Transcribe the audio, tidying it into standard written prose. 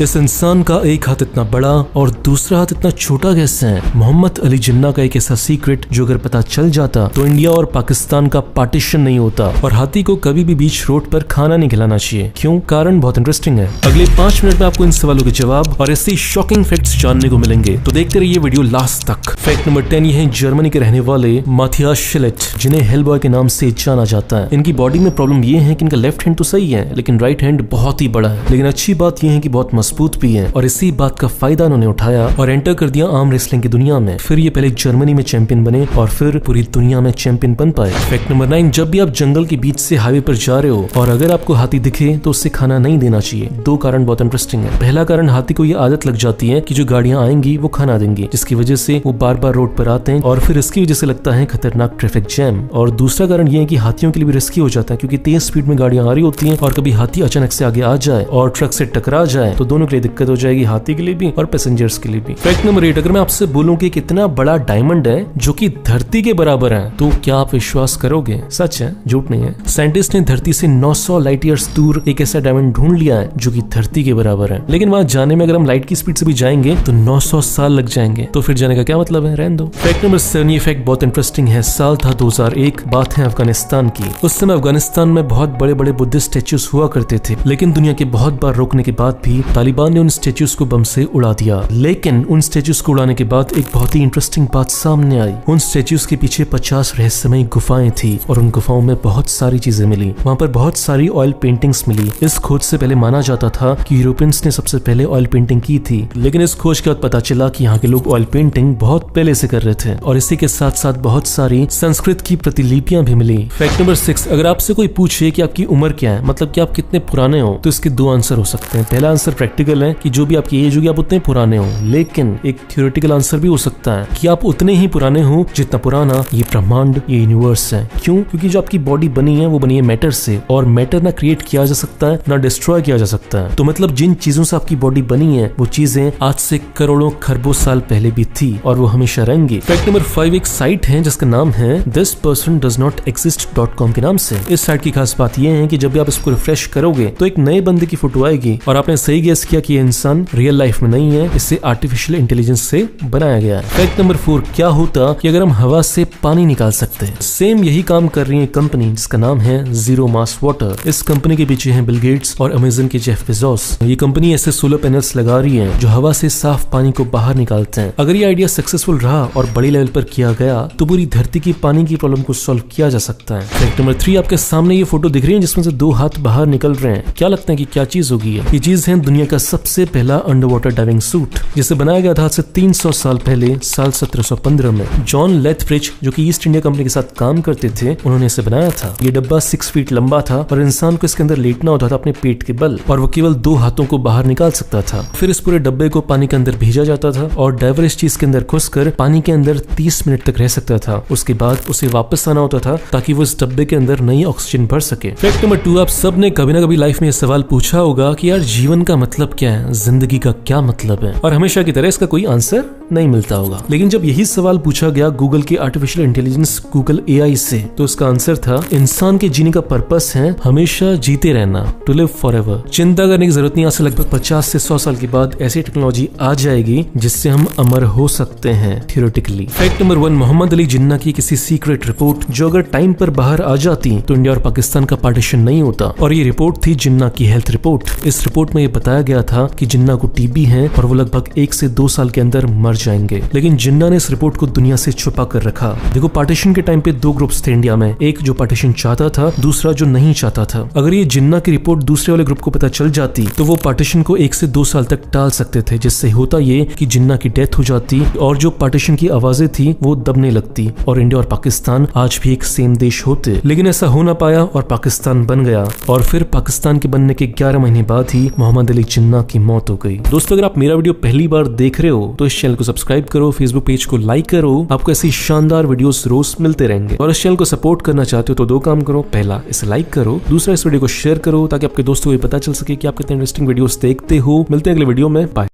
इस इंसान का एक हाथ इतना बड़ा और दूसरा हाथ इतना छोटा कैसे है? मोहम्मद अली जिन्ना का एक ऐसा सीक्रेट जो अगर पता चल जाता तो इंडिया और पाकिस्तान का पार्टीशन नहीं होता और हाथी को कभी भी बीच रोड पर खाना नहीं खिलाना चाहिए। क्यों? कारण बहुत इंटरेस्टिंग है। अगले 5 मिनट में आपको इन सवालों के जवाब और ऐसे शॉकिंग फैक्ट्स जानने को मिलेंगे, तो देखते रहिए वीडियो लास्ट तक। फैक्ट नंबर 10 ये है जर्मनी के रहने वाले माथियास शिलेट, जिन्हें हेलबॉय के नाम से जाना जाता है। इनकी बॉडी में प्रॉब्लम ये है कि इनका लेफ्ट हैंड तो सही है लेकिन राइट हैंड बहुत ही बड़ा है। लेकिन अच्छी बात यह है कि बहुत मजबूत भी है और इसी बात का फायदा उन्होंने उठाया और एंटर कर दिया आर्म रेसलिंग की दुनिया में। फिर ये पहले जर्मनी में चैंपियन बने और फिर पूरी दुनिया में चैंपियन बन पाए। फैक्ट नंबर 9 जब भी आप जंगल के बीच से हाईवे पर जा रहे हो और अगर आपको हाथी दिखे तो उससे खाना नहीं देना चाहिए। 2 कारण बहुत इंटरेस्टिंग है। पहला कारण, हाथी को ये आदत लग जाती है कि जो गाड़ियां आएंगी वो खाना देंगी, जिसकी वजह से वो बार बार रोड पर आते हैं और फिर इसकी वजह से लगता है खतरनाक ट्रैफिक जैम। और दूसरा कारण ये है कि हाथियों के लिए भी रिस्की हो जाता है क्योंकि तेज स्पीड में गाड़ियां आ रही होती हैं और कभी हाथी अचानक से आगे आ जाए और ट्रक से टकरा जाए तो दोनों के लिए दिक्कत हो जाएगी, हाथी के लिए भी और पैसेंजर्स के लिए भी। फैक्ट नंबर 8 अगर मैं आपसे बोलूं कि कितना बड़ा डायमंड है जो कि धरती के बराबर है तो क्या आप विश्वास करोगे? सच है, झूठ नहीं है। साइंटिस्ट ने धरती से 900 लाइट ईयर्स दूर एक ऐसा डायमंड ढूंढ लिया है जो कि धरती के बराबर है, लेकिन वहां जाने में अगर हम लाइट की स्पीड से भी जाएंगे तो 900 साल लग जाएंगे। तो फिर जाने का क्या मतलब है? रहने दो। फैक्ट नंबर 7 ये फैक्ट बहुत इंटरेस्टिंग है। साल था 2001, बात है अफगानिस्तान की। उस समय अफगानिस्तान में बहुत बड़े बड़े बुद्धिस्ट स्टेच्यूज हुआ करते थे, लेकिन दुनिया के बहुत बार रोकने के बाद भी तालिबान ने उन स्टेच्यूज को बम से उड़ा दिया। लेकिन उन स्टेच्यूज को उड़ाने के बाद एक बहुत ही इंटरेस्टिंग बात सामने आई। उन स्टेच्यूज के पीछे 50 रहस्यमयी गुफाएं थी और उन गुफाओं में बहुत सारी चीजें मिली। वहाँ पर बहुत सारी ऑयल पेंटिंग्स मिली। इस खोज से पहले माना जाता था कि यूरोपियंस ने सबसे पहले ऑयल पेंटिंग की थी, लेकिन इस खोज के बाद पता चला कि यहाँ के लोग ऑयल पेंटिंग बहुत पहले से कर रहे थे और इसी के साथ साथ बहुत सारी संस्कृत की प्रतिलिपियां भी मिली। फैक्ट नंबर 6 अगर आपसे कोई पूछे कि आपकी उम्र क्या है, मतलब कि आप कितने पुराने हो, तो इसके 2 आंसर हो सकते हैं। पहला आंसर प्रैक्टिकल है कि जो भी आपकी एज होगी आप उतने पुराने हो, लेकिन एक थ्योरेटिकल आंसर भी हो सकता है कि आप उतने ही पुराने हो जितना पुराना ये ब्रह्मांड, ये यूनिवर्स है। क्यों? क्योंकि जो आपकी बॉडी बनी है वो बनी है मैटर से और मैटर ना क्रिएट किया जा सकता है ना डिस्ट्रॉय किया जा सकता है। तो मतलब जिन चीजों से आपकी बॉडी बनी है वो चीजें आज से करोड़ों खरबों साल पहले भी थी और वो हमेशा रहेंगी। फैक्ट नंबर 5 एक साइट है जिसका नाम है thispersondoesnotexist.com के नाम से। इस साइट की खास बात यह है कि जब भी आप इसको रिफ्रेश करोगे तो एक नए बंदे की फोटो आएगी और आपने सही गेस किया कि ये इंसान रियल लाइफ में नहीं है, इसे आर्टिफिशियल इंटेलिजेंस से बनाया गया है। फैक्ट नंबर 4 क्या होता कि अगर हम हवा से पानी निकाल सकते हैं? सेम यही काम कर रही है कंपनी जिसका नाम है जीरो मास वाटर। इस कंपनी के पीछे हैं बिल गेट्स और अमेज़न के जेफ बेजोस। ये कंपनी ऐसे सोलर पैनल्स लगा रही है जो हवा से साफ पानी को बाहर निकालते हैं। अगर ये आइडिया सक्सेसफुल रहा और बड़ी लेवल पर किया गया तो पूरी धरती की पानी की प्रॉब्लम को सॉल्व किया जा सकता है। फैक्ट नंबर 3 आपके सामने ये फोटो दिख रही है जिसमें से 2 हाथ बाहर निकल रहे हैं। क्या लगता है कि क्या चीज होगी? ये चीज है दुनिया का सबसे पहला अंडर वाटर डाइविंग सूट, जिसे बनाया गया था 300 साल पहले, साल 1715 में। जॉन लेथब्रिज जो कि ईस्ट इंडिया कंपनी के साथ काम करते थे, उन्होंने इसे बनाया था। ये डब्बा 6 फीट लंबा था और इंसान को इसके अंदर लेटना होता था अपने पेट के बल और वो केवल 2 हाथों को बाहर निकाल सकता था। फिर इस पूरे डब्बे को पानी के अंदर भेजा जाता था और डाइवर इस चीज के अंदर घुसकर पानी के अंदर 30 मिनट तक रह सकता था। उसके बाद उसे वापस आना होता था ताकि वो इस डब्बे के अंदर नई ऑक्सीजन भर सके। फैक्ट नंबर 2 आप सब ने कभी ना कभी लाइफ में ये सवाल पूछा होगा कि यार जीवन का मतलब क्या है, जिंदगी का क्या मतलब है, और हमेशा की तरह इसका कोई आंसर नहीं मिलता होगा। लेकिन जब यही सवाल पूछा गया गूगल के आर्टिफिशियल इंटेलिजेंस गूगल AI से, तो उसका आंसर था इंसान के जीने का पर्पस है हमेशा जीते रहना, टू लिव फॉरएवर। चिंता करने की जरूरत नहीं, आज से लगभग 50 से 100 साल के बाद ऐसी टेक्नोलॉजी आ जाएगी जिससे हम अमर हो सकते हैं theoretically. Fact number 1 Mohammad Ali Jinnah की किसी सीक्रेट रिपोर्ट जो अगर टाइम पर बाहर आ जाती तो इंडिया और पाकिस्तान का पार्टीशन नहीं होता, और ये रिपोर्ट थी जिन्ना की हेल्थ रिपोर्ट। इस रिपोर्ट में ये बताया गया था कि जिन्ना को टीबी है और वो लगभग 1 से 2 साल के अंदर मर जाएंगे, लेकिन जिन्ना ने इस रिपोर्ट को दुनिया से छुपा कर रखा। देखो पार्टीशन के टाइम पे 2 ग्रुप्स थे इंडिया में, एक जो पार्टीशन चाहता था, दूसरा जो नहीं चाहता था। अगर ये जिन्ना की रिपोर्ट दूसरे वाले ग्रुप को पता चल जाती तो वो पार्टीशन को 1 से 2 साल तक टाल सकते थे, जिससे होता ये कि जिन्ना की डेथ हो जाती और जो पार्टीशन की आवाजें थी वो दबने लगती और इंडिया और पाकिस्तान आज भी एक सेम देश होते। लेकिन ऐसा हो ना पाया और पाकिस्तान बन गया और फिर पाकिस्तान के बनने के 11 महीने बाद ही मोहम्मद अली जिन्ना की मौत हो गई। दोस्तों अगर आप मेरा वीडियो पहली बार देख रहे हो तो इस चैनल को सब्सक्राइब करो, फेसबुक पेज को लाइक करो, आपको ऐसी शानदार वीडियोस रोज मिलते रहेंगे। और इस चैनल को सपोर्ट करना चाहते हो तो 2 काम करो, पहला इसे लाइक करो, दूसरा इस वीडियो को शेयर करो ताकि आपके दोस्तों को पता चल सके कि आप कितने इंटरेस्टिंग वीडियोस देखते हो। मिलते हैं अगले वीडियो में, बाय।